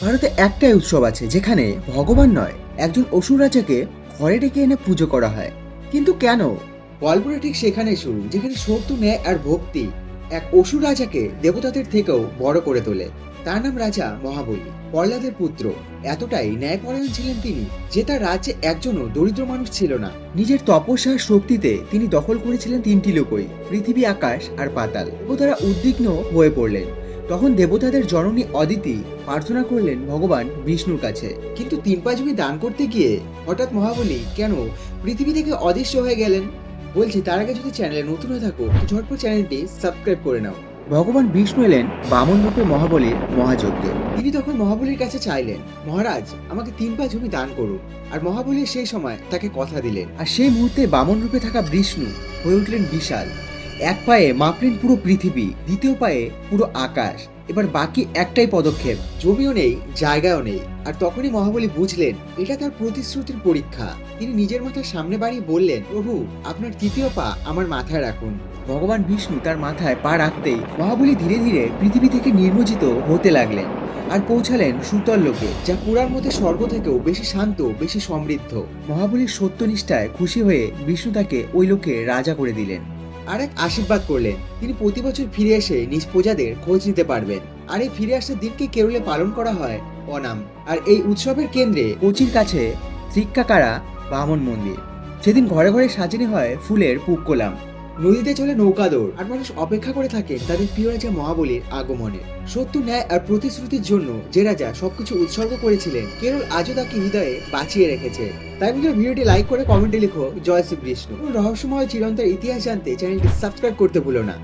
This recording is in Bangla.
ভারতে একটাই উৎসব আছে যেখানে ভগবান নয়, একজন অসুর রাজাকে ঘরে ডেকে এনে পুজো করা হয়। কিন্তু কেন? গল্পটা ঠিক সেখানেই শুরু, যেখানে সত্য, ন্যায় আর ভক্তি এক অসুর রাজাকে দেবতাদের থেকেও বড় করে তোলে। তার নাম রাজা মহাবলী, প্রহ্লাদের পুত্র। এতটাই ন্যায়পরায়ণ ছিলেন তিনি যে তার রাজ্যে একজনও দরিদ্র মানুষ ছিল না। নিজের তপস্যার শক্তিতে তিনি দখল করেছিলেন তিনটি লোকই, পৃথিবী, আকাশ আর পাতাল। ও তারা উদ্বিগ্ন হয়ে পড়লেন। তখন দেবতাদের জননী অদিতি প্রার্থনা করলেন ভগবান বিষ্ণুর কাছে। কিন্তু 3 পা জমি দান করতে গিয়ে হঠাৎ মহাবলী কেন পৃথিবী থেকে অদৃশ্য হয়ে গেলেন? বলছি তার আগে যদি চ্যানেলে নতুন হয়ে থাকো তো ঝটপট চ্যানেলটি সাবস্ক্রাইব করে নাও। ভগবান বিষ্ণু এলেন বামন রূপে মহাবলীর মহাযজ্ঞে। তিনি তখন মহাবলীর কাছে চাইলেন, মহারাজ আমাকে 3 পা জমি দান করুন। আর মহাবলী সেই সময় তাকে কথা দিলেন। আর সেই মুহূর্তে বামন রূপে থাকা বিষ্ণু হয়ে উঠলেন বিশাল। এক পায়ে মাপলেন পুরো পৃথিবী, দ্বিতীয় পায়ে পুরো আকাশ। এবার বাকি একটাই পদক্ষেপ, জমিও নেই, জায়গাও নেই। আর তখনই মহাবলী বুঝলেন এটা তার প্রতিশ্রুতির পরীক্ষা। তিনি নিজের মাথার সামনে বাড়িয়ে বললেন, প্রভু আপনার 3য় পা আমার মাথায় রাখুন। ভগবান বিষ্ণু তার মাথায় পা রাখতেই মহাবলী ধীরে ধীরে পৃথিবী থেকে নির্মজিত হতে লাগলেন আর পৌঁছালেন সুতল লোকে, যা পুরার মধ্যে স্বর্গ থেকেও বেশি শান্ত, বেশি সমৃদ্ধ। মহাবলীর সত্যনিষ্ঠায় খুশি হয়ে বিষ্ণু তাকে ওই লোকে রাজা করে দিলেন আর এক আশীর্বাদ করলেন, তিনি প্রতি বছর ফিরে এসে নিজ প্রজাদের খোঁজ নিতে পারবেন। আর এই ফিরে আসার দিনকে কেরলে পালন করা হয় ওনাম। আর এই উৎসবের কেন্দ্রে কোচির কাছে ত্রিক্কাকারা বামন মন্দির। সেদিন ঘরে ঘরে সাজানো হয় ফুলের পুক্কলাম, নদীতে চলে নৌকা দৌড়, আর মানুষ অপেক্ষা করে থাকে তাদের প্রিয় রাজা মহাবলীর আগমনে। সত্য, ন্যায় আর প্রতিশ্রুতির জন্য যে রাজা সবকিছু উৎসর্গ করেছিলেন, কেরল আজও তাকে হৃদয়ে বাঁচিয়ে রেখেছে। তাই বন্ধুরা, ভিডিওটি লাইক করে কমেন্টে লিখো জয় শ্রী বিষ্ণু। রহস্যময় চিরন্তর ইতিহাস জানতে চ্যানেলটি সাবস্ক্রাইব করতে ভুলো না।